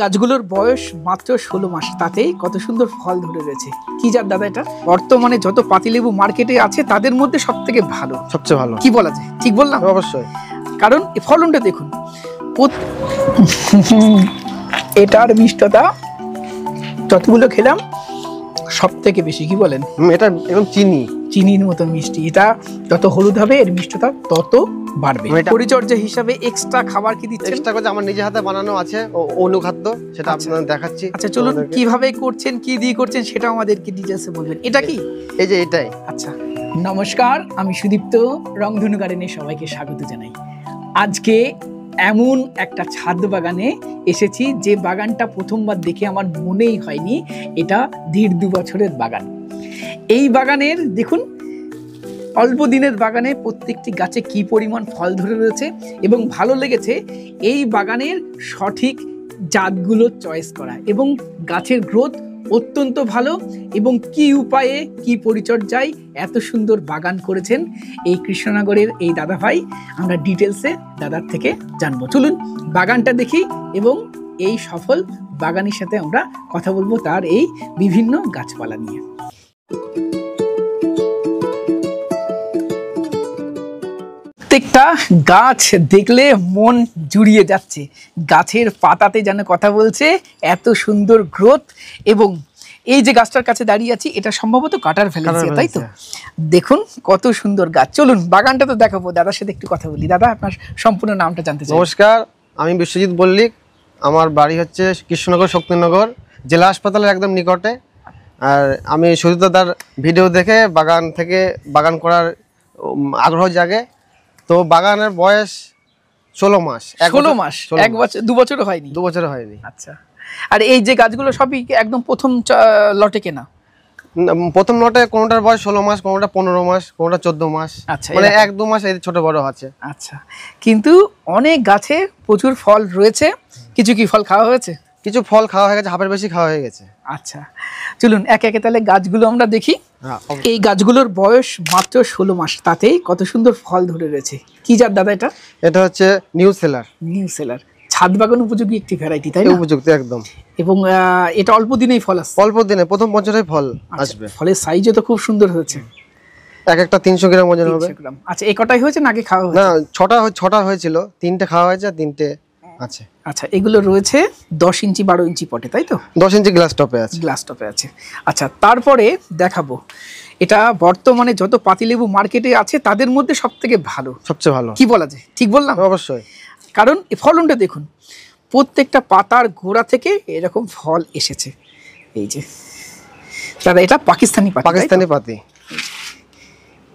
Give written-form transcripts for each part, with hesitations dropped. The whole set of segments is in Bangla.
গাছগুলোর বয়স মাত্র 16 মাস, তাতেই কত সুন্দর ফল ধরে রয়েছে। কি জাত দাদা এটা? বর্তমানে যত পাতিলেবু মার্কেটে আছে তাদের মধ্যে সবথেকে ভালো, সবচেয়ে ভালো কি বলা যায়? ঠিক বললাম? অবশ্যই। কারণ এই ফলনটা দেখুন, এটার মিষ্টতা যতগুলো খেলাম সব থেকে বেশি, কি বলেন? এটা একদম চিনির মতো মিষ্টি। এটা যত হলুদ হবে এর মিষ্টতা তত বাড়বে। পরিচর্যা হিসাবে এক্সট্রা খাবার কি দিচ্ছেন? এক্সট্রা করে আমার নিজে হাতে বানানো আছে অনুখাদ্য, সেটা আপনাদের দেখাচ্ছি। আচ্ছা চলুন, কিভাবে করছেন, কি দিয়ে করছেন সেটা আমাদেরকে ডিটেইলসে বলবেন। এটা কি? এই যে এটাই। আচ্ছা নমস্কার, আমি সুদীপ্ত, রংধনু গার্ডেনে সবাইকে স্বাগত জানাই। আজকে এমন একটা ছাদ বাগানে এসেছি যে বাগানটা প্রথমবার দেখে আমার মনেই হয়নি এটা 1.5-2 বছরের বাগান। এই বাগানের দেখুন, অল্প দিনের বাগানে প্রত্যেকটি গাছে কি পরিমাণ ফল ধরে রয়েছে এবং ভালো লেগেছে এই বাগানের সঠিক জাতগুলো চয়েস করা এবং গাছের গ্রোথ অত্যন্ত ভালো এবং কি উপায়ে কি পরিচর্যায় এত সুন্দর বাগান করেছেন এই কৃষ্ণনগরের এই দাদা ভাই। আমরা ডিটেলসে দাদার থেকে জানবো। চলুন বাগানটা দেখি এবং এই সফল বাগানের সাথে আমরা কথা বলবো তার এই বিভিন্ন গাছপালা নিয়ে। প্রত্যেকটা গাছ দেখলে মন জুড়িয়ে যাচ্ছে, গাছের পাতাতে যেন কথা বলছে, এত সুন্দর গ্রোথ। এবং এই যে গাছটার কাছে দাঁড়িয়ে আছি এটা সম্ভবত কাটার ভ্যালেন্সিয়া, তাই তো? দেখুন কত সুন্দর গাছ। চলুন বাগানটা তো দেখাবো, দাদার সাথে একটু কথা বলি। দাদা আপনার সম্পূর্ণ নামটা জানতে চাই। নমস্কার, আমি বিশ্বজিৎ মল্লিক, আমার বাড়ি হচ্ছে কৃষ্ণনগর শক্তিনগর জেলা হাসপাতালের একদম নিকটে। আর আমি সুদীপ দাদার ভিডিও দেখে বাগান করার আগ্রহ জাগে। তো বাগানের বয়স 16 মাস। 16 মাস, 1 বছর 2 বছরও হয়নি? 2 বছর হয়নি। আচ্ছা, আর এই যে গাছগুলো সবই একদম প্রথম লটে কেনা? প্রথম লটে কোনটার বয়স 16 মাস, কোনটা 15 মাস, কোনটা 14 মাস, মানে 1-2 মাস এই ছোট বড় আছে। আচ্ছা, কিন্তু অনেক গাছে প্রচুর ফল রয়েছে। কিছু কি ফল খাওয়া হয়েছে? কিছু ফল খাওয়া হয়ে গেছে, হাফের বেশি খাওয়া হয়ে গেছে। আচ্ছা চলুন একে একে তাহলে গাছগুলো আমরা দেখি। এই গাছগুলোর বয়স মাত্র 16 মাস, তাতেই কত সুন্দর ফল ধরে রয়েছে। কি জাত দাদা এটা? এটা হচ্ছে নিউ সেলার। ছাদ বাগান উপযোগী একটি ভ্যারাইটি, তাই না? উপযুক্ত একদম। এবং এটা অল্প দিনেই ফল আসছে? অল্প দিনে, প্রথম বছরে ফল আসবে। ফলের সাইজও তো খুব সুন্দর হয়েছে, একটা 300 গ্রাম ওজন হবে। আচ্ছা এই কটাই হয়েছে নাকি খাওয়া হয়েছে? না, 6টা হয়েছিল, 3টে খাওয়া হয়েছে, 3টে আছে। আচ্ছা এগুলো রয়েছে 10 ইঞ্চি 12 ইঞ্চি পটে, তাই তো? 10 ইঞ্চি গ্লাস টপে আছে। আচ্ছা তারপরে দেখাবো, এটা বর্তমানে যত পাতিলেবু মার্কেটে আছে তাদের মধ্যে সবথেকে ভালো, সবচেয়ে ভালো, কি বলা যায়? ঠিক বললাম? অবশ্যই। কারণ এই ফলনটা দেখুন, প্রত্যেকটা পাতার গোড়া থেকে এরকম ফল এসেছে। এই যে দাদা এটা পাকিস্তানি পাতি।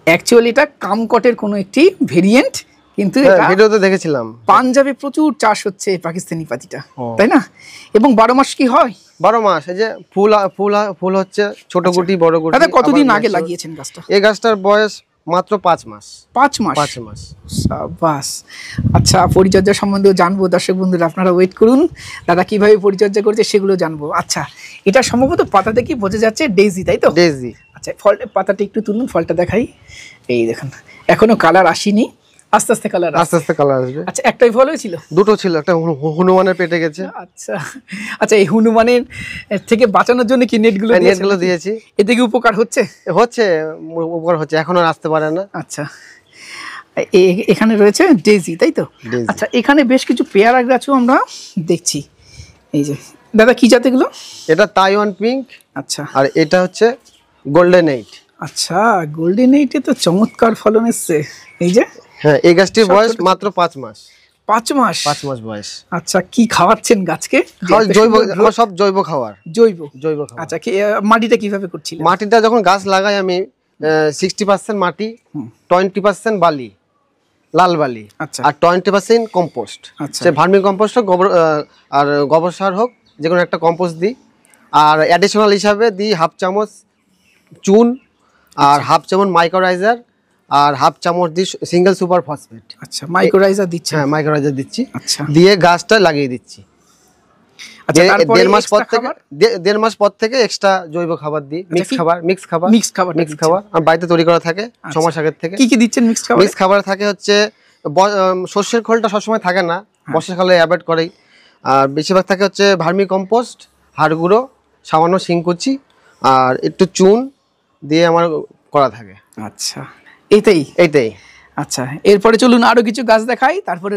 অ্যাকচুয়ালি এটা কামকটের কোনো একটি ভেরিয়েন্ট, কিন্তু ভিডিওতে দেখেছিলাম পাঞ্জাবে প্রচুর চাষ হচ্ছে পাকিস্তানি পাতিটা, তাই না? এবং 12 মাস কি হয়? 12 মাস। এই যে ফুল হচ্ছে ছোট গুটি বড় গুটি। দাদা কতদিন আগে লাগিয়েছেন গাছটা? এই গাছটার বয়স মাত্র 5 মাস। 5 মাস। সাবাস। আচ্ছা পরিচর্যা সম্বন্ধেও জানবো দর্শক বন্ধুরা, আপনারা ওয়েট করুন। দাদা কিভাবে পরিচর্যা করছে সেগুলো জানবো। আচ্টা এটা সম্ভবত পাতাতে কি বোঝা যাচ্ছে ডেইজি, তাই তো? ডেইজি। আচ্ছা পাতাটা একটু তুলুন, ফলটা দেখাই। এই দেখুন এখনো কালার আসেনি, আস্তে আস্তে কালার আসবে। আচ্ছা একটাই ফল হয়েছিল? দুটো ছিল, একটা হনুমানের পেটে গেছে। আচ্ছা এই হনুমানের থেকে বাঁচানোর জন্য কি নেটগুলো দিয়েছি? এতে কি উপকার হচ্ছে? এখনো আসতে পারে না। আচ্ছা এখানে রয়েছে ডেইজি, তাই তো? আচ্ছা এখানে বেশ কিছু পেয়ারা গাছও আমরা দেখছি। এই যে দাদা কি জাত এগুলো? এটা তাইওয়ান পিঙ্ক। আচ্ছা, আর এটা হচ্ছে গোল্ডেন 8। আচ্ছা গোল্ডেন 8 এ তো চমৎকার ফলন এসছে। এই যে হ্যাঁ, এই গাছটির বয়স মাত্র 5 মাস। 5 মাস বয়স। আচ্ছা কি খাওয়াচ্ছেন গাছকে? সব জৈব খাবার। আচ্ছা মাটিটা কিভাবে করছিলেন? মাটিটা যখন গাছ লাগাই আমি 60% মাটি, 20% বালি, লাল বালি, আর 20% কম্পোস্ট। সে ভার্মি কম্পোস্ট হোক আর গোবর সার হোক, যে কোনো একটা কম্পোস্ট দিই। আর অ্যাডিশনাল হিসাবে দিই 1/2 চামচ চুন, আর 1/2 চামচ মাইক্রোরাইজার, আর 1/2 চামচ দিই সিঙ্গেল সুপার ফসফেট। আচ্ছা মাইক্রোরাইজার দিচ্ছি? হ্যাঁ মাইক্রোরাইজার দিচ্ছি। আচ্ছা দিয়ে গাছটা লাগিয়ে দিচ্ছি। আচ্ছা 1.5 মাস পর থেকে এক্সট্রা জৈব খাবার দিই, মিক্স খাবার আর বাড়িতে তৈরি করা থাকে 6 মাস আগের থেকে। কি কি দিচ্ছেন মিক্স খাবার? থাকে হচ্ছে সর্ষের খোলটা সবসময় থাকে না, বর্ষাকালে অ্যাভয়েড করেই। আর বেশিরভাগ থাকে হচ্ছে ভার্মি কম্পোস্ট, হাড় গুঁড়ো, সামান্য শিংকুচি আর একটু চুন দিয়ে আমার করা থাকে। আচ্ছা, এইটাই। আচ্ছা, এরপরে চলুন আরো কিছু গাছ দেখাই, তারপরে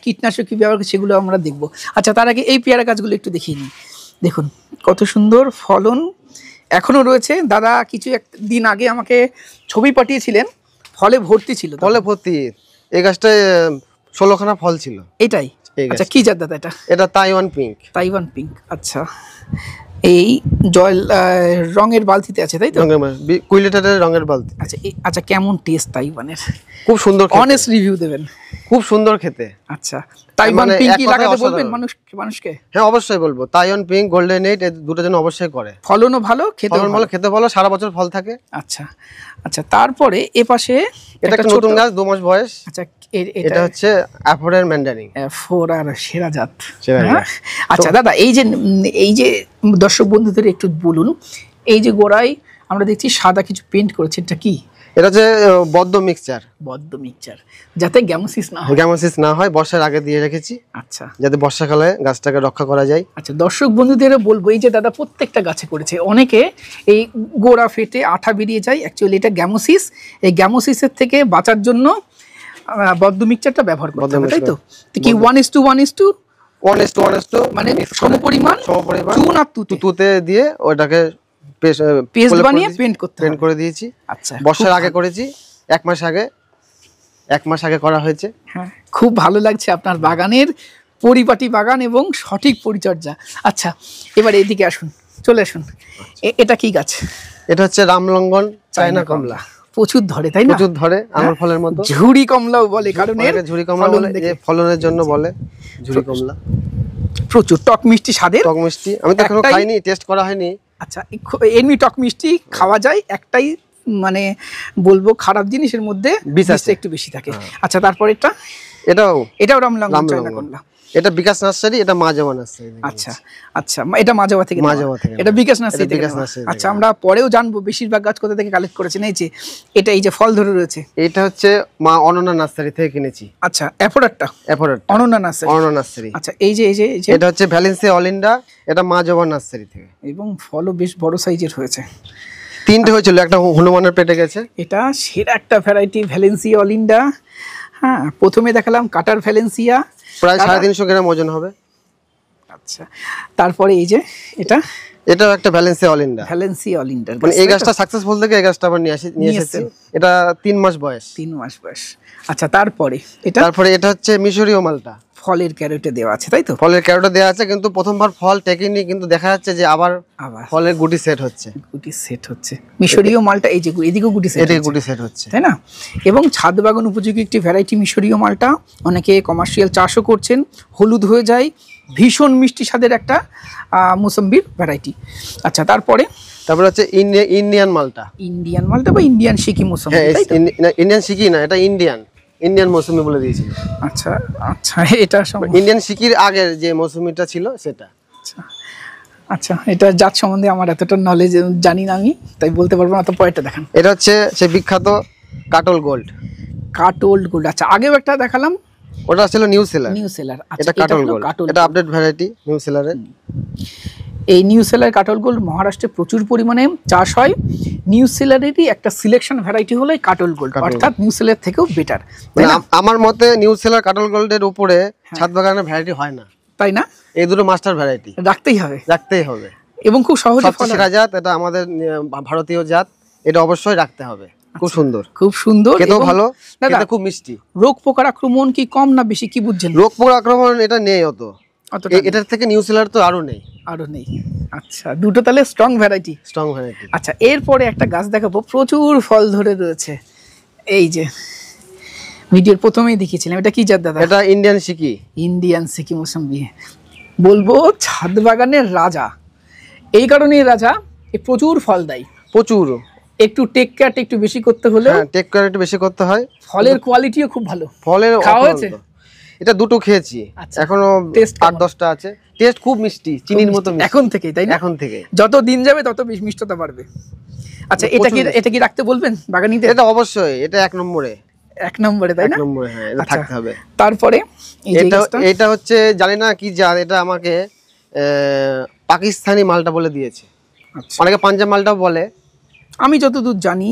কীটনাশক কি ব্যবহার সেগুলো আমরা দেখবো। আচ্ছা, তার আগে এই পেয়ারা গাছগুলো একটু দেখিয়ে নিই। দেখুন কত সুন্দর ফলন এখনো রয়েছে। দাদা কিছু একদিন আগে আমাকে ছবি পাঠিয়েছিলেন, ফলে ভর্তি ছিল। ফলে ভর্তি। এই গাছটায় 16খানা ফল ছিল। এটাই। আচ্ছা, কি জাত দাদা এটা? এটা তাইওয়ান পিঙ্ক। Taiwan pink. আচ্ছা, এই জল রঙের বালতিতে আছে, তাই তো? 20 লিটারের রঙের বালতি। আচ্ছা, আচ্ছা, কেমন টেস্ট তাইওয়ানের? খুব সুন্দর, অনেস্ট রিভিউ দেবেন। খুব সুন্দর খেতে। আচ্ছা, তাইওয়ান পিঙ্ক কি লাগাতে বলবেন মানুষকে? হ্যাঁ, অবশ্যই বলবো। তাইওয়ান পিঙ্ক, গোল্ডেন 8 এই দুটো জন্য অবশ্যই করে। ফলনও ভালো, খেতে ভালো, সারা বছর ফল থাকে। আচ্ছা আচ্ছা, তারপরে এপাশে এটা একটা নতুন গাছ, 2 মাস বয়স। আচ্ছা, এটা হচ্ছে অ্যাফোরের ম্যান্ডারিন। অ্যাফোরার সেরা জাত। আচ্ছা দাদা, এই যে দর্শক বন্ধুদের একটু বলুন, এই যে গোড়ায় আমরা দেখছি সাদা কিছু পেইন্ট করেছে, এটা কি? এটা হচ্ছে বদ্ধ মিক্সচার, যাতে গ্যামোসিস না হয় বর্ষার আগে দিয়ে রেখেছি। আচ্ছা, যাতে বর্ষাকালে গাছটাকে রক্ষা করা যায়। আচ্ছা, দর্শক বন্ধুদের বলবো, এই যে দাদা প্রত্যেকটা গাছে করেছে, অনেকে এই গোড়া ফেটে আঠা বেরিয়ে যায়, অ্যাকচুয়ালি এটা গ্যামোসিস। এই গ্যামোসিসের থেকে বাঁচার জন্য বদ্ধ মিক্সচারটা ব্যবহার করতে হবে, তাই তো? কি 1:1:1:2 মানে সমপরিমাণ চুন আর তুতে দিয়ে ওটাকে পেস্ট বানিয়ে পেইন্ট করে দিয়েছি। আচ্ছা, বর্ষার আগে করেছি, 1 মাস আগে করা হয়েছে। হ্যাঁ, খুব ভালো লাগছে আপনার বাগানের পরিপাটি বাগান এবং সঠিক পরিচর্যা। আচ্ছা, এবার এইদিকে চলে আসুন। এটা কি গাছ? এটা হচ্ছে রামলঙ্গন চায়না কমলা। প্রচুর ধরে, তাই না? প্রচুর ধরে, আঙুর ফলের মতো। ঝুরি কমলাও বলে, কারণ ঝুরি কমলা বলে ফলনের জন্য বলে ঝুরি কমলা। প্রচুর টক মিষ্টি স্বাদের। টক মিষ্টি, আমি তো এখনো খাইনি, টেস্ট করা হয়নি। আচ্ছা, এমনি টক মিষ্টি খাওয়া যায়, একটাই মানে বলবো খারাপ জিনিসের মধ্যে বিষটা একটু বেশি থাকে। আচ্ছা, তারপর এটাও রামলঙ্গন চায়না কমলা। এটা বিকাশ নার্সারি, এটা মাঝাওয়া নার্সারি। আচ্ছা আচ্ছা, এটা মাঝাওয়া থেকে, এটা বিকাশ নার্সারি থেকে। আচ্ছা, আমরা পরেও জানবো বেশিরভাগ গাছ কোথা থেকে কালেক্ট করেছেন। এই যে ফল ধরে রয়েছে, এটা হচ্ছে মা অনন্যা নার্সারি থেকে কিনেছি। আচ্ছা, অ্যাফোরার অনন্যা নার্সারি। আচ্ছা, এই যে এটা হচ্ছে ভ্যালেন্সিয়া অলিন্ডা, এটা মাঝাওয়া নার্সারি থেকে, এবং ফলও বেশ বড় সাইজের হয়েছে। 3টে হয়েছিল, একটা হনুমানের পেটে গেছে। এটা সেরা একটা ভ্যারাইটি, ভ্যালেন্সিয়া অলিন্ডা। হ্যাঁ, প্রথমে দেখালাম কাটার ভ্যালেন্সিয়া, প্রায় 350 গ্রাম ওজন হবে। আচ্ছা, তারপরে এই যে এটাও একটা ভ্যালেন্সিয়া অলিন্ডা। মানে এই গাছটা সাকসেসফুল থেকে এই গাছটা আবার নিয়ে এসেছি। এটা 3 মাস বয়স। আচ্ছা, তারপরে এটা হচ্ছে মিশরীয় মালটা। ফলের ক্যারেটে দেওয়া আছে, তাই তো? ফলের ক্যারেটে দেওয়া আছে, কিন্তু প্রথমবার ফল টেকেনি, কিন্তু দেখা যাচ্ছে যে আবার ফলের গুটি সেট হচ্ছে। মিশরীয় মালটা এই যে এদিকেও গুটি সেট হচ্ছে, তাই না? এবং ছাদ বাগান উপযোগী একটি ভ্যারাইটি মিশরীয় মালটা। অনেকে কমার্শিয়াল চাষও করছেন। হলুদ হয়ে যায়, ভীষণ মিষ্টি স্বাদের একটা মোসাম্বির ভ্যারাইটি। আচ্ছা, তারপরে হচ্ছে ইন্ডিয়ান মালটা বা ইন্ডিয়ান সিকি মোসাম্বি, তাই তো? ইন্ডিয়ান সিকি না, এটা ইন্ডিয়ান মৌসুমি বলে দিয়েছিল। আচ্ছা আচ্ছা, এটা ইন্ডিয়ান সিকির আগের যে মৌসুমিটা ছিল সেটা। আচ্ছা, এটা জাত সম্বন্ধে আমার এতটা নলেজ জানি না আমি, তাই বলতে পারবো না। তো পরেরটা দেখান। এটা হচ্ছে সেই বিখ্যাত কাটল গোল্ড। আচ্ছা, আগেও একটা দেখালাম, ওটা ছিল নিউ সেলার। এটা কাটল গোল্ড, এটা আপডেট ভ্যারাইটি নিউ সেলারের। এই নিউ সেলার কাটল গোল্ড মহারাষ্ট্রে প্রচুর পরিমাণে চাষ হয়। নিউ সেলারেরই একটা সিলেকশন ভ্যারাইটি হলো কাটল গোল্ড, অর্থাৎ নিউ সেলার থেকেও বেটার। আমার মতে নিউ সেলার কাটল গোল্ডের উপরে ছাদ বাগানের ভ্যারাইটি হয় না, তাই না? এই দুটো মাস্টার ভ্যারাইটি রাখতেই হবে এবং খুব সহজে সেরা জাত। এটা আমাদের ভারতীয় জাত, এটা অবশ্যই রাখতে হবে। খুব সুন্দর, খেতেও ভালো, খেতে খুব মিষ্টি। রোগ পোকার আক্রমণ কি কম না বেশি, কি বুঝছেন? রোগ পোকার আক্রমণ এটা নেই অত, এটার থেকে নিউ সেলার তো আরো নেই। আচ্ছা, দুটো তাহলে স্ট্রং ভ্যারাইটি। আচ্ছা, এরপরে একটা গাছ দেখাবো, প্রচুর ফল ধরে রয়েছে। এই যে ভিডিওর প্রথমেই দেখিয়েছিলাম, এটা কি জাত দাদা? এটা ইন্ডিয়ান সিকি মোসাম্বি। বলবো ছাদ বাগানের রাজা, এই কারণেই রাজা, প্রচুর ফল দেয়, প্রচুর। একটু টেক কেয়ার একটু বেশি করতে হলে, টেক কেয়ার একটু বেশি করতে হয়। ফলের কোয়ালিটিও খুব ভালো। খাওয়া হয়েছে? এটা দুটো খেয়েছি, এখনো 8-10টা আছে। টেস্ট খুব মিষ্টি, চিনির মতো মিষ্টি এখন থেকেই, তাই না? এখন থেকে, যত দিন যাবে তত বেশি মিষ্টতা বাড়বে। আচ্ছা, এটা কি রাখতে বলবেন বাগানিতে? এটা অবশ্যই, এটা 1 নম্বরে। এক নম্বরে, তাই না? এক নম্বরে, হ্যাঁ, এটা থাকতে হবে। তারপরে এটা হচ্ছে জানি না কি জাত, এটা আমাকে পাকিস্তানি মালটা বলে দিয়েছে। অনেকে পাঞ্জাব মালটাও বলে। আমি যতদূর জানি,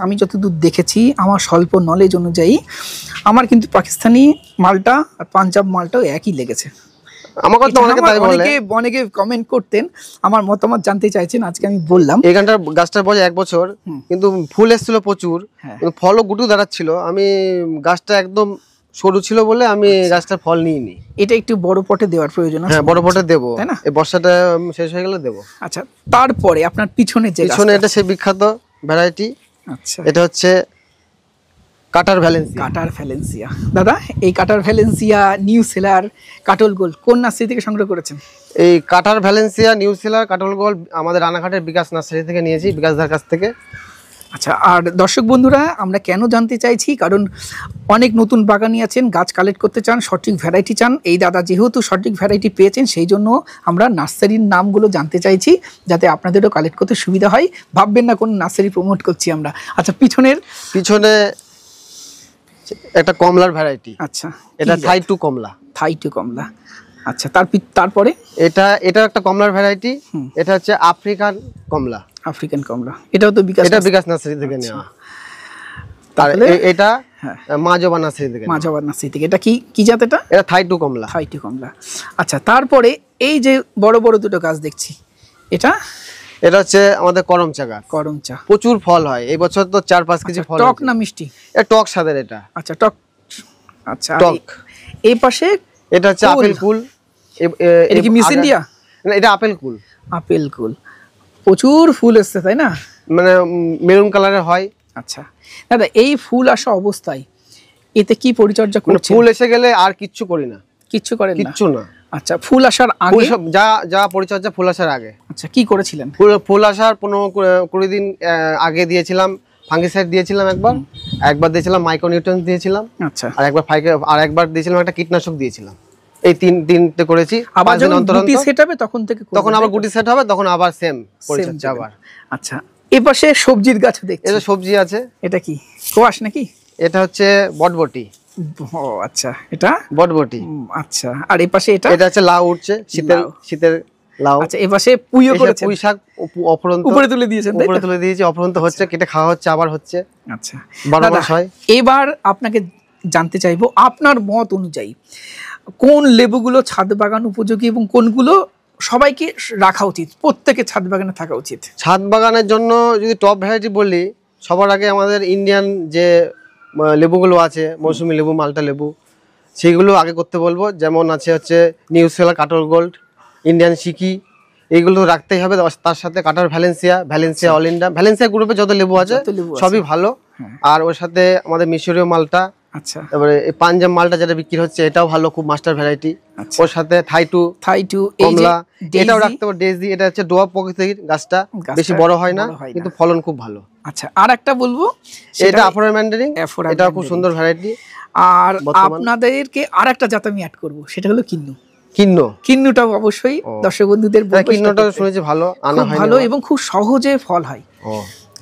আমি যতদূর দেখেছি, আমার স্বল্প নলেজ অনুযায়ী আমার কিন্তু পাকিস্তানি মালটা আর পাঞ্জাব মালটাও একই লেগেছে। আমাকে তো অনেকে কমেন্ট করতেন, আমার মতামত জানতে চাইছেন, আজকে আমি বললাম। এখানটার গাছটার বয়স 1 বছর, কিন্তু ফুল এসেছিল প্রচুর, কিন্তু ফলও গুটু দাঁড়াচ্ছিল। আমি গাছটা একদম সরু ছিল বলে আমি গাছটার ফল নিইনি। এটা একটু বড় পটে দেওয়ার প্রয়োজন আছে। হ্যাঁ, বড় পটে দেবো, তাই না? এই বর্ষাটা শেষ হয়ে গেলে দেবো। আচ্ছা, তারপরে আপনার পিছনে এটা সেই বিখ্যাত ভ্যারাইটি। আচ্ছা, এটা হচ্ছে কাটার ভ্যালেন্সিয়া। দাদা, এই কাটার ভ্যালেন্সিয়া নিউ সেলার কাটল গোল্ড কোন নার্সারি থেকে সংগ্রহ করেছেন? এই কাটার ভ্যালেন্সিয়া নিউ সেলার কাটল গোল্ড আমাদের রানাঘাটের বিকাশ নার্সারি থেকে নিয়েছি, বিকাশদার কাছ থেকে। আচ্ছা, আর দর্শক বন্ধুরা, আমরা কেন জানতে চাইছি, কারণ অনেক নতুন বাগানি আছেন, গাছ কালেক্ট করতে চান, সঠিক ভ্যারাইটি চান। এই দাদা যেহেতু সঠিক ভ্যারাইটি পেয়েছেন, সেই জন্য আমরা নার্সারির নামগুলো জানতে চাইছি, যাতে আপনাদেরও কালেক্ট করতে সুবিধা হয়। ভাববেন না কোন নার্সারি প্রমোট করছি আমরা। আচ্ছা, পিছনে একটা কমলার ভ্যারাইটি। আচ্ছা, এটা থাই টু কমলা। আচ্ছা, তারপরে এটা একটা কমলার ভ্যারাইটি। এটা হচ্ছে আফ্রিকান কমলা। এটাও তো বিকাশ নার্সারি থেকে নেওয়া। আর এটা মাজবা নার্সারি থেকে। এটা কি জাত? এটা থাই টু কমলা। আচ্ছা, তারপরে এই যে বড় বড় দুটো গাছ দেখছি, এটা হচ্ছে আমাদের করমচা। প্রচুর ফল হয় এই বছর, তো 4-5 কেজি ফল। টক না মিষ্টি? এটা টক স্বাদের। এটা আচ্ছা, টক। আচ্ছা, টক। এই পাশে এটা হচ্ছে আপেল কুল। এটা কি মিস ইন্ডিয়া? না, এটা আপেল কুল। প্রচুর ফুল এসছে, তাই না? মানে মেরুন কালারের হয়। আচ্ছা দাদা, এই ফুল আসা অবস্থায় এতে কি পরিচর্যা করছেন? ফুল এসে গেলে আর কিচ্ছু করি না। কিচ্ছু করেন না? কিচ্ছু না। আচ্ছা, ফুল আসার আগে যা পরিচর্যা ফুল আসার আগে। আচ্ছা, কি করেছিলেন? ফুল আসার 15-20 দিন আগে দিয়েছিলাম ফাঙ্গিসাইড, দিয়েছিলাম একবার দিয়েছিলাম মাইক্রোনিউট্রিয়েন্টস দিয়েছিলাম। আচ্ছা, আর একবার দিয়েছিলাম একটা কীটনাশক দিয়েছিলাম। এই তিনটে করেছি। আবার যখন গুটি সেট হবে তখন আবার গুটি সেট হবে, তখন আবার সেম পরিচর্যা আবার। আচ্ছা, এপাশে সবজির গাছ দেখছি। এটা সবজি আছে। এটা কি কোয়াশ নাকি? এটা হচ্ছে বটবটি। ও আচ্ছা, এটা বটবটি। আচ্ছা, আর এপাশে এটা হচ্ছে লাউ উঠছে, শীতের লাউ। আচ্ছা, এপাশে পুইও করেছেন? পুঁই শাক উপরে তুলে দিয়েছি, অফরন্ত হচ্ছে, কেটে খাওয়া হচ্ছে, আবার হচ্ছে। আচ্ছা, 12 মাস হয়। এবার আপনাকে জানতে চাইবো, আপনার মত অনুযায়ী কোন লেবুগুলো ছাদ বাগান উপযোগী এবং কোনগুলো সবাইকে রাখা উচিত, প্রত্যেকের ছাদ বাগানে থাকা উচিত? ছাদ বাগানের জন্য যদি টপ ভ্যারাইটি বলি, সবার আগে আমাদের ইন্ডিয়ান যে লেবুগুলো আছে, মৌসুমী লেবু, মালটা লেবু, সেইগুলো আগে করতে বলবো। যেমন হচ্ছে নিউ সেলার কাটল গোল্ড, ইন্ডিয়ান সিকি, এইগুলো রাখতেই হবে। তার সাথে কাটার ভ্যালেন্সিয়া অল ইন্ডিয়া, ভ্যালেন্সিয়া গ্রুপে যত লেবু আছে সবই ভালো। আর ওর সাথে আমাদের মিশরীয় মালটা। আচ্ছা, তারপরে এই পাঞ্জাব মালটা যেটা বিক্রি হচ্ছে, এটাও ভালো, খুব মাস্টার ভ্যারাইটি। ওর সাথে থাই টু কমলা, এটাও রাখতে হবে। ডেজি, এটা হচ্ছে ডোয়া প্রকৃতির গাছটা, বেশি বড় হয় না, কিন্তু ফলন খুব ভালো। আচ্ছা, আর একটা বলবো, এটা আফ্রোরা ম্যান্ডারিন, এটাও খুব সুন্দর ভ্যারাইটি। আর আপনাদেরকে আর একটা জাত আমি অ্যাড করব, সেটা হলো কিন্নুটা অবশ্যই দর্শক বন্ধুদের বলবো। কিন্নুটা শুনেছি ভালো, আনা হয় ভালো এবং খুব সহজে ফল হয়।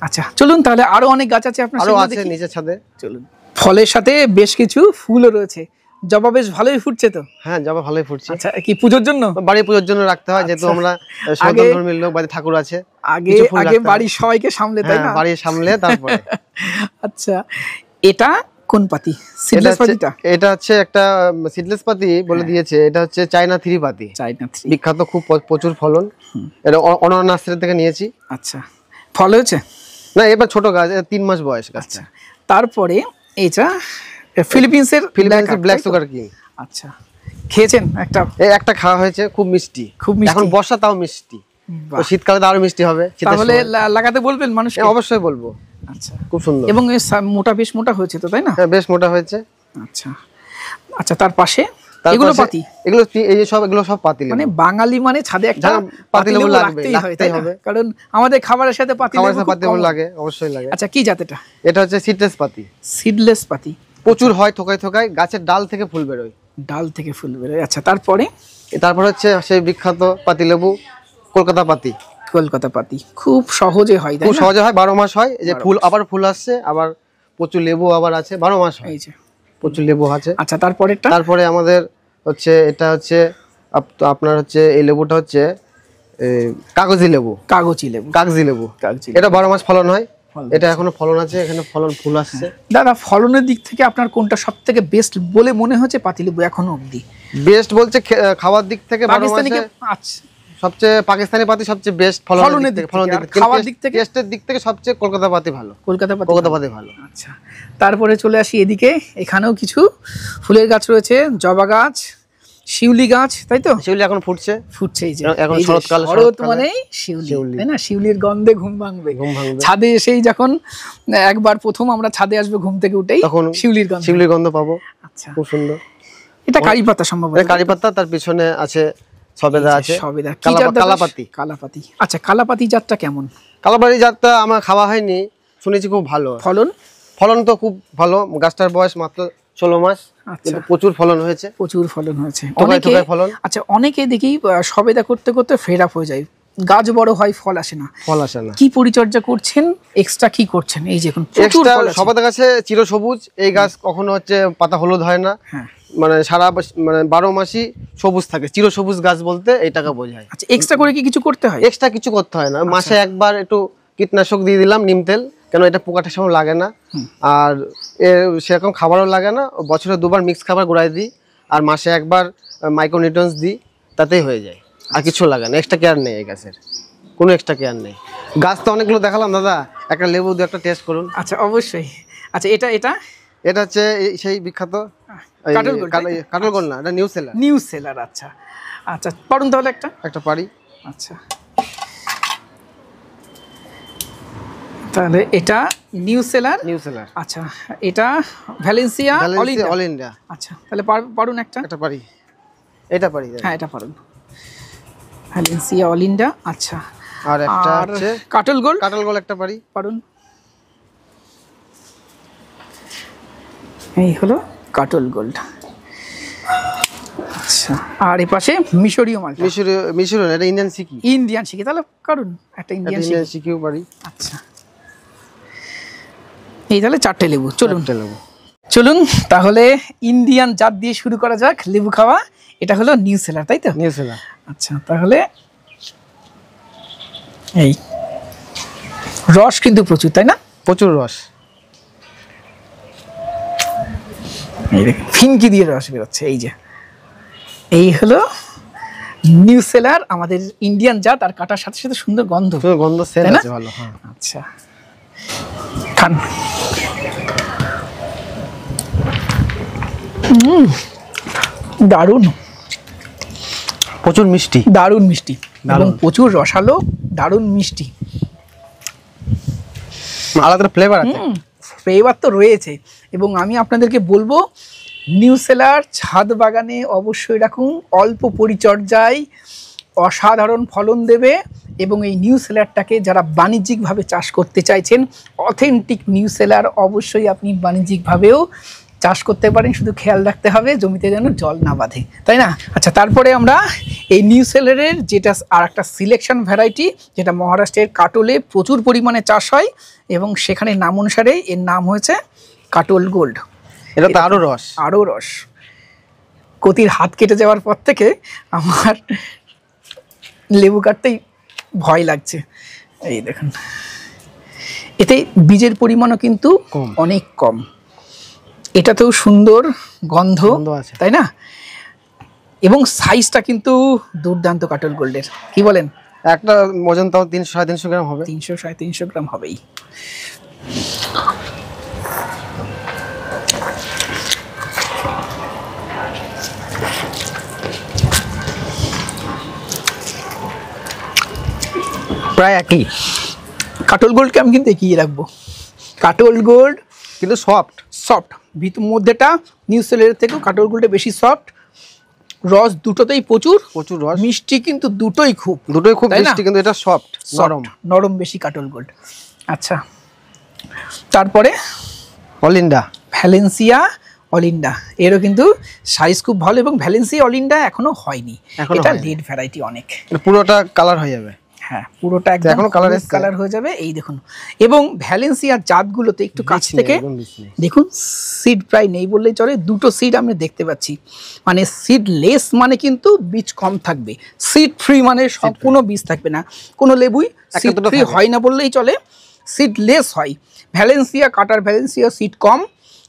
আচ্ছা, চলুন তাহলে, আরো অনেক গাছ আছে আপনার সাথে, নিচের ছাদে। চলুন। ফলের সাথে বেশ কিছু ফুলও রয়েছে। জবা বেশ ভালোই ফুটছে তো? হ্যাঁ, জবা ভালোই ফুটছে। আচ্ছা, কি পূজোর জন্য? বাড়ি পূজোর জন্য রাখতে হয়, যেহেতু আমরা সনাতন ধর্মের লোক, বাড়ি ঠাকুর আছে। আগে বাড়ির সবাইকে সামলে, তাই না? বাড়ি সামলে তারপরে। আচ্ছা, এটা কোন পাতি? সিডলেস পাতিটা? এটা হচ্ছে একটা সিডলেস পাতি বলে দিয়েছে। এটা হচ্ছে চায়না 3 পাতি, বিখ্যাত, খুব প্রচুর ফলন। এটা অনন্য নার্সারি থেকে নিয়েছি। আচ্ছা, ফল হয়েছে? না, এবার ছোট গাছ, 3 মাস বয়স গাছটা। তারপরে এটা ফিলিপিন্সের ব্ল্যাক সুগার কিং। আচ্ছা, খেয়েছেন? একটা খাওয়া হয়েছে, খুব মিষ্টি। এখন বর্ষা, তাও মিষ্টি। শীতকালে তো আরো মিষ্টি হবে। তাহলে লাগাতে বলবেন মানুষকে? অবশ্যই বলবো। আচ্ছা, খুব সুন্দর এবং বেশ মোটা হয়েছে তো, তাই না? হ্যাঁ, বেশ মোটা হয়েছে। আচ্ছা, তার পাশে এগুলো পাতি? এগুলো সব পাতি লেবু। মানে বাঙালি মানে ছাদে একটা পাতি লেবু লাগতেই হবে, কারণ আমাদের খাবারের সাথে পাতি লেবু লাগে, অবশ্যই লাগে। আচ্ছা, কি জাত এটা? এটা হচ্ছে সিডলেস পাতি। প্রচুর হয়, থোকায় গাছের ডাল থেকে ফুল বেরোয়। আচ্ছা, তারপরে হচ্ছে সেই বিখ্যাত পাতি লেবু কলকাতা পাতি। খুব সহজে হয়, 12 মাস হয়। এই যে ফুল, আবার ফুল আসছে, আবার প্রচুর লেবু আবার আছে, 12 মাস হয়, এই যে প্রচুর লেবু আছে। আচ্ছা, তারপরে আমাদের হচ্ছে এটা হচ্ছে আপনার হচ্ছে এই লেবুটা হচ্ছে কাগজি লেবু। এটা 12 মাস ফলন হয়, এটা এখনো ফলন আছে, এখানে ফলন ফুল আসছে। দাদা, ফলনের দিক থেকে আপনার কোনটা সবথেকে বেস্ট বলে মনে হচ্ছে পাতিলেবু এখনো অবধি? বেস্ট বলছে খাওয়ার দিক থেকে 12 মাসে আচ্ছা, সবচেয়ে পাকিস্তানি পাতি সবচেয়ে বেস্ট ফলনের দিক থেকে, খাওয়ার দিক থেকে, টেস্টের দিক থেকে সবচেয়ে কলকাতা পাতি ভালো। কলকাতা পাতি ভালো। আচ্ছা, তারপরে চলে আসি এদিকে, এখানেও কিছু ফুলের গাছ রয়েছে, জবা গাছ, শিউলি গাছ, তাই তো? শিউলি এখন ফুটছে। এই যে এখন শরৎকাল, শরৎ মানেই শিউলি, তাই না? শিউলির গন্ধে ঘুম ভাঙবে। ছাদে এসেই যখন একবার প্রথম আমরা ছাদে আসবে ঘুম থেকে উঠেই, তখন শিউলির গন্ধ পাবো। আচ্ছা, খুব সুন্দর। এটা কারি পাতা সম্ভবত, কারি পাতা, তার পিছনে আছে সবেদা, আছে কালাপাতি। আচ্ছা, কালাপাতি জাতটা কেমন? কালাপাতি জাতটা আমার খাওয়া হয়নি, শুনেছি খুব ভালো। ফলন তো খুব ভালো, গাছটার বয়স মাত্র 16 মাস, কিন্তু প্রচুর ফলন হয়েছে। আচ্ছা, অনেকে দেখি সবেদা করতে করতে ফেড আপ হয়ে যায়, গাছ বড় হয়, ফল আসে না। কি পরিচর্যা করছেন, এক্সট্রা কি করছেন? এই যে সবেদা গাছে চিরসবুজ, এই গাছ কখনো হচ্ছে পাতা হলুদ হয় না, মানে সারা মানে 12 মাসই সবুজ থাকে, চিরসবুজ গাছ বলতে এইটাকে বোঝায়। আচ্ছা, এক্সট্রা করে কি কিছু করতে হয়? এক্সট্রা কিছু করতে হয় না, মাসে একবার একটু কীটনাশক দিয়ে দিলাম, নিম তেল, কেন এটা পোকাটা সময় লাগে না, আর সেরকম খাবারও লাগে না। বছরে 2বার মিক্স খাবার গুঁড়াই দিই, আর মাসে একবার মাইক্রোনিউট্রিয়েন্টস দিই, তাতেই হয়ে যায়, আর কিছু লাগে না। এক্সট্রা কেয়ার নেই, এই গাছের কোনো এক্সট্রা কেয়ার নেই। গাছ তো অনেকগুলো দেখালাম দাদা, একটা লেবু দু একটা টেস্ট করুন। আচ্ছা, অবশ্যই। আচ্ছা, এটা হচ্ছে সেই বিখ্যাত কাটল গোল্ড না, এটা নিউ সেলার। আচ্ছা আচ্ছা, পারুন তাহলে একটা পারি। আচ্ছা, তাহলে এটা নিউ সেলার। আচ্ছা, এটা ভ্যালেন্সিয়া অল ইন্ডিয়া। আচ্ছা, তাহলে পারুন একটা পারি, এটা পারি। হ্যাঁ, এটা পারুন, ভ্যালেন্সিয়া অল ইন্ডিয়া। আচ্ছা, আর একটা হচ্ছে কাটল গোল্ড একটা পারুন। এই হলো কাটল গোল্ড। আচ্ছা, আর এই পাশে মিশরীয় মালটা। মিশরীয় এটা ইন্ডিয়ান সিকি। তাহলে কারণ একটা ইন্ডিয়ান সিকিও পারি। আচ্ছা, এই তাহলে 4টে লেবু। চলুন তাহলে ইন্ডিয়ান জাত দিয়ে শুরু করা যাক লেবু খাওয়া। এটা হলো নিউ সেলার, তাই তো? New seller. আচ্ছা, তাহলে এই রস কিন্তু প্রচুর, তাই না? প্রচুর রস, এই দেখুন ফিনকি দিয়ে রস বেরোচ্ছে। এই হলো নিউ সেলার, আমাদের ইন্ডিয়ান জাত, আর কাটার সাথে সাথে সুন্দর গন্ধ সেল আছে ভালো। হ্যাঁ, আচ্ছা, খান। দারুণ, প্রচুর মিষ্টি, দারুণ মিষ্টি, এবং প্রচুর রসালো, দারুণ মিষ্টি, আলাদা ফ্লেভার আছে। ফ্লেভার তো রয়েছে, এবং আমি আপনাদেরকে বলবো নিউ সেলার ছাদ বাগানে অবশ্যই রাখুন, অল্প পরিচর্যায় অসাধারণ ফলন দেবে। এবং এই নিউ সেলারটাকে যারা বাণিজ্যিকভাবে চাষ করতে চাইছেন, অথেন্টিক নিউ সেলার অবশ্যই আপনি বাণিজ্যিকভাবেও চাষ করতে পারেন, শুধু খেয়াল রাখতে হবে জমিতে যেন জল না বাঁধে, তাই না? আচ্ছা, তারপরে আমরা এই নিউ সেলারের যেটা আর একটা সিলেকশন ভ্যারাইটি, যেটা মহারাষ্ট্রের কাটলে প্রচুর পরিমাণে চাষ হয়, এবং সেখানে নাম অনুসারে এর নাম হয়েছে কাটল গোল্ড। এটা তো আরো রস। কতির হাত কেটে যাওয়ার পর থেকে আমার লেবু কাটতেই ভয় লাগছে। এই দেখুন, এতে বীজের পরিমাণও কিন্তু অনেক কম, এটাতেও সুন্দর গন্ধ আছে, তাই না? এবং সাইজটা কিন্তু দুর্দান্ত কাটল গোল্ডের, কি বলেন? একটা ওজন তাও 300-350 গ্রাম হবে। 300-350 গ্রাম হবেই। প্রায় একই। কাটল গোল্ডকে আমি কিন্তু এগিয়ে রাখবো। কাটল গোল্ড কিন্তু সফট, মধ্যেটা নিউ সেলারের থেকেও কাটল গোল্ডে বেশি সফট, রস দুটোতেই প্রচুর রস, মিষ্টি কিন্তু দুটোই খুব মিষ্টি, কিন্তু এটা সফট, নরম বেশি কাটল গোল্ড। আচ্ছা, তারপরে ভ্যালেন্সিয়া অল ইন্ডিয়া, এরও কিন্তু সাইজ খুব ভালো, এবং ভ্যালেন্সিয়া অল ইন্ডিয়া এখনো হয়নি, এটা লেট ভ্যারাইটি অনেক, পুরোটা কালার হয়ে যাবে। হ্যাঁ পুরোটা একদম কালার হয়ে যাবে। এই দেখুন, এবং ভ্যালেন্সিয়ার জাতগুলোতে একটু কাছ থেকে দেখুন সিড প্রায় নেই বললেই চলে, দুটো সিড আমরা দেখতে পাচ্ছি। মানে সিড লেস মানে কিন্তু বীজ কম থাকবে, সিড ফ্রি মানে সম্পূর্ণ বীজ থাকবে না। কোনো লেবুই সিড ফ্রি হয় না বললেই চলে, সিড লেস হয়। ভ্যালেন্সিয়া কাটার ভ্যালেন্সিয়া সিড কম,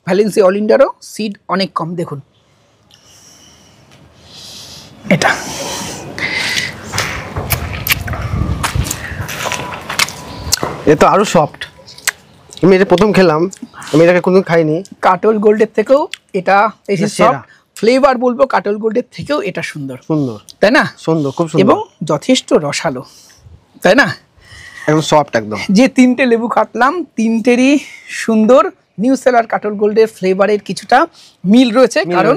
ভ্যালেন্সিয়া অলিন্ডারও সিড অনেক কম। দেখুন এটা এ তো আরো সফট, আমি এটা প্রথম খেলাম, আমি এটাকে কোনোদিন খাইনি। কাটল গোল্ডের থেকেও এটা বেশি সফট, ফ্লেভার বলবো কাটল গোল্ডের থেকেও এটা সুন্দর, তাই না? সুন্দর, খুব সুন্দর এবং যথেষ্ট রসালো, তাই না? একদম সফট একদম। যে তিনটে লেবু কাটলাম তিনটেরই সুন্দর। নিউ সেলার কাটল গোল্ডের ফ্লেভারের কিছুটা মিল রয়েছে, কারণ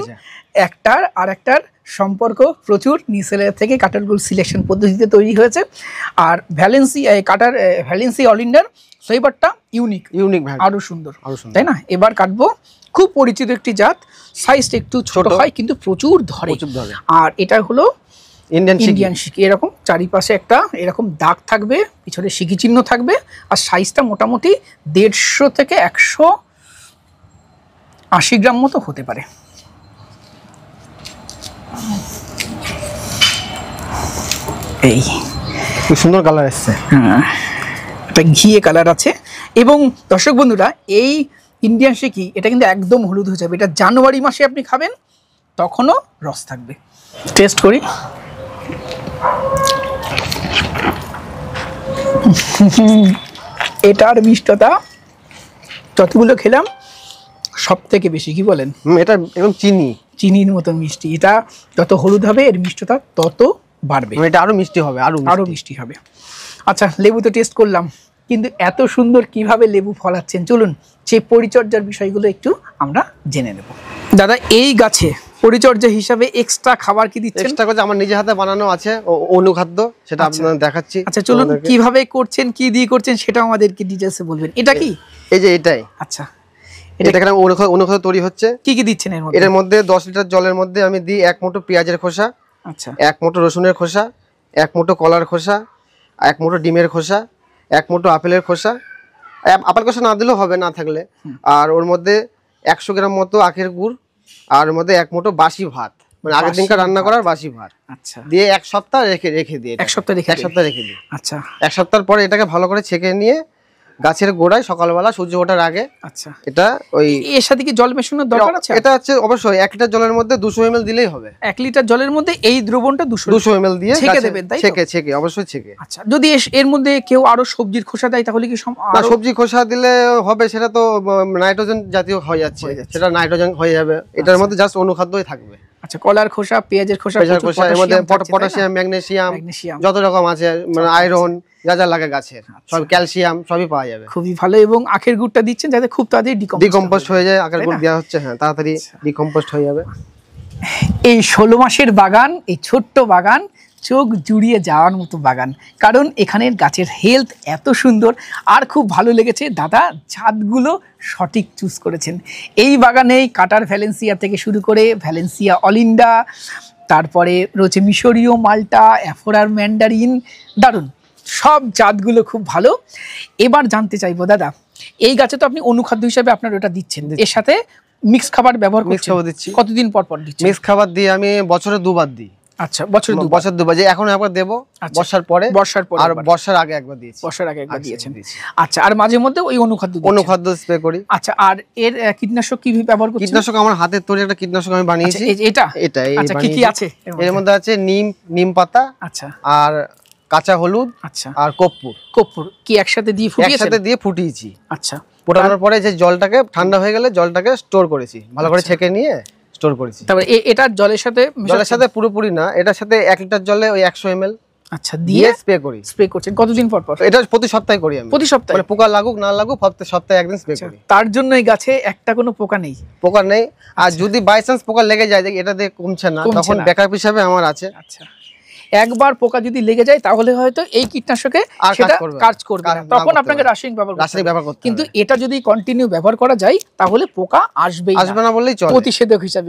একটার আর একটার সম্পর্ক প্রচুর। নিউ সেলার থেকে কাটল গোল্ড সিলেকশন পদ্ধতিতে তৈরি হয়েছে। আর ভ্যালেন্সিয়া অলিন্ডার ফ্লেভারটা ইউনিক, আরো সুন্দর, তাই না? এবার কাটবো খুব পরিচিত একটি জাত, সাইজটা একটু ছোট হয় কিন্তু প্রচুর ধরে। আর এটা হলো ইন্ডিয়ান শিকি। এরকম চারিপাশে একটা এরকম দাগ থাকবে, পিছনে শিকি চিহ্ন থাকবে, আর সাইজটা মোটামুটি 150 থেকে 180 গ্রাম মতো হতে পারে। এই খুব সুন্দর কালার আসছে, হ্যাঁ একটা ঘিয়ে কালার আছে। এবং দর্শক বন্ধুরা, এই ইন্ডিয়ান শিকি এটা কিন্তু একদম হলুদ হয়ে যাবে। এটা জানুয়ারি মাসে আপনি খাবেন, তখনও রস থাকবে। টেস্ট করি। এটার মিষ্টতা যতগুলো খেলাম সব থেকে বেশি, কি বলেন? এটা একদম চিনির মতো মিষ্টি। এটা যত হলুদ হবে এর মিষ্টতা তত বাড়বে, এটা আরো মিষ্টি হবে, আরো মিষ্টি হবে। আচ্ছা, লেবু তো টেস্ট করলাম, কিন্তু এত সুন্দর কিভাবে লেবু ফলাচ্ছেন, চলুন সেই পরিচর্যার বিষয়গুলো একটু আমরা জেনে নেব। দাদা, এই গাছে পরিচর্যা হিসাবে এক্সট্রা খাবার কি দিচ্ছেন? এক্সট্রা করে আমার নিজে হাতে বানানো আছে অনুখাদ্য, সেটা আপনাদের দেখাচ্ছি। আচ্ছা চলুন, কিভাবে করছেন, কি দিয়ে করছেন সেটা আমাদেরকে ডিটেইলসে বলবেন। এটা কি? এই যে এটাই। আচ্ছা, এটা এখানে অনুখাদ্য তৈরি হচ্ছে। কি কি দিচ্ছেন এর মধ্যে? এর মধ্যে 10 লিটার জলের মধ্যে আমি দিই 1 মুঠো পেঁয়াজের খোসা, আচ্ছা 1 মুঠো রসুনের খোসা, 1 মুঠো কলার খোসা, 1 মুঠো ডিমের খোসা, 1 মুঠো আপেলের খোসা। আপেল খোসা না দিলেও হবে না থাকলে। আর ওর মধ্যে 100 গ্রাম মতো আখের গুড়, আর ওর মধ্যে 1 মুঠো বাসি ভাত, মানে আগের দিনকার রান্না করার বাসি ভাত। আচ্ছা, দিয়ে 1 সপ্তাহ রেখে দিয়ে 1 সপ্তাহ রেখে দিই। আচ্ছা, 1 সপ্তাহের পরে এটাকে ভালো করে ছেঁকে নিয়ে গাছের গোড়ায় সকালবেলা সূর্য ওঠার আগে, আচ্ছা এটা ওই এর সাথে কি জল মেশানোর দরকার আছে? এটা হচ্ছে অবশ্যই 1 লিটার জলের মধ্যে 200 ml দিলেই হবে। 1 লিটার জলের মধ্যে এই দ্রবণটা 200 ml দিয়ে ছেঁকে দেবেন, তাই তো? ছেঁকে অবশ্যই ছেঁকে। আচ্ছা, যদি এর মধ্যে কেউ আরো সবজির খোসা দেয় তাহলে কি? না, সবজি খোসা দিলে হবে, সেটা তো নাইট্রোজেন জাতীয় হয়ে যাচ্ছে, সেটা নাইট্রোজেন হয়ে যাবে। এটার মধ্যে জাস্ট অনুখাদ্যই থাকবে। আচ্ছা, কলার খোসা, পেঁয়াজের খোসা, এর মধ্যে পটাশিয়াম, ম্যাগনেসিয়াম যত রকম আছে, মানে আয়রন যা যা লাগে গাছের, সব ক্যালসিয়াম সবই পাওয়া যাবে। খুবই ভালো। এবং আখের গুড়টা দিচ্ছেন যাতে খুব তাড়াতাড়ি ডিকম্পোস্ট হয়ে যায়। আখের গুড় দেওয়া হচ্ছে, হ্যাঁ, তাড়াতাড়ি ডিকম্পোস্ট হয়ে যাবে। এই 16 মাসের বাগান, এই ছোট্ট বাগান, চোখ জুড়িয়ে যাওয়ার মতো বাগান, কারণ এখানের গাছের হেলথ এত সুন্দর। আর খুব ভালো লেগেছে দাদা, জাতগুলো সঠিক চুজ করেছেন। এই বাগানে কাটার ভ্যালেন্সিয়া থেকে শুরু করে ভ্যালেন্সিয়া অলিন্ডা, তারপরে রয়েছে মিশরীয় মাল্টা, অ্যাফোরার ম্যান্ডারিন, দারুণ সব জাতগুলো খুব ভালো। এবার জানতে চাইবো দাদা, এই গাছে তো আপনি অনুখাদ্য হিসাবে আপনার ওটা দিচ্ছেন, এর সাথে মিক্স খাবার ব্যবহার করছেন? কতদিন পর পর দিচ্ছেন? মিক্স খাবার দিয়ে আমি বছরে 2 বার দিই। আচ্ছা, বছরে 2 বার। যে এখন একবার দেব বর্ষার পরে আর বর্ষার আগে একবার দিয়েছি। বর্ষার আগে একবার দিয়েছেন। আচ্ছা, আর মাঝে মধ্যে ওই অনুখাদ্য স্প্রে করি। আচ্ছা, আর এর কীটনাশক কি ব্যবহার করছেন? কীটনাশক আমার হাতের তৈরি একটা কীটনাশক আমি বানিয়েছি। এটা আচ্ছা, কি কি আছে এর মধ্যে? আছে নিম পাতা, আচ্ছা, আর কাঁচা হলুদ, আচ্ছা, আর কর্পূর কি একসাথে দিয়ে ফুটিয়েছি। আচ্ছা, ফোটানোর পরে যে জলটাকে ঠান্ডা হয়ে গেলে জলটাকে স্টোর করেছি, ভালো করে ছেঁকে নিয়ে স্টোর করেছি। তারপরে এটা জলের সাথে পুরোপুরি না, এটার সাথে 1 লিটার জলে ওই 100 ml আচ্ছা দিয়ে স্প্রে করছেন। কতদিন পর? এটা প্রতি সপ্তাহে করি আমি। প্রতি সপ্তাহে? মানে পোকা লাগুক না লাগুক সপ্তাহে একদিন স্প্রে করি। তার জন্য এই গাছে একটা কোনো পোকা নেই। আর যদি বাই চান্স পোকা লেগে যায়, এটা দিয়ে কমছে না, তখন ব্যাকআপ হিসাবে আমার আছে। আচ্ছা, একবার পোকা যদি লেগে যায় তাহলে হয়তো এই কীটনাশকে সেটা কাজ করবে না, তখন আপনাকে রাসায়নিক ব্যবহার করতে হবে। কিন্তু এটা যদি কন্টিনিউ ব্যবহার করা যায় তাহলে পোকা আসবে না বললেই চলে, প্রতিষেধক হিসেবে,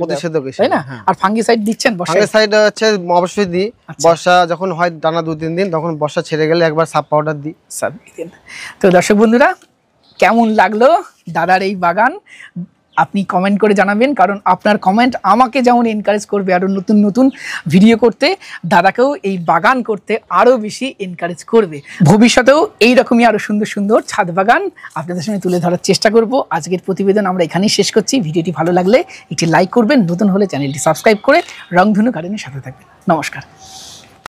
তাই না? আর ফাঙ্গিসাইড দিচ্ছেন? ফাঙ্গিসাইড হচ্ছে অবশ্যই দিই, বর্ষা যখন হয় টানা 2-3 দিন, তখন বর্ষা ছেড়ে গেলে একবার সাব পাউডার দিই। তো দর্শক বন্ধুরা, কেমন লাগলো দাদার এই বাগান আপনি কমেন্ট করে জানাবেন, কারণ আপনার কমেন্ট আমাকে যেমন এনকারেজ করবে আরও নতুন নতুন ভিডিও করতে, দাদাকেও এই বাগান করতে আরও বেশি এনকারেজ করবে। ভবিষ্যতেও এইরকমই আরও সুন্দর সুন্দর ছাদ বাগান আপনাদের সামনে তুলে ধরার চেষ্টা করব। আজকের প্রতিবেদন আমরা এখানেই শেষ করছি। ভিডিওটি ভালো লাগলে একটি লাইক করবেন, নতুন হলে চ্যানেলটি সাবস্ক্রাইব করে রংধনু গার্ডেনের সাথে থাকবেন। নমস্কার।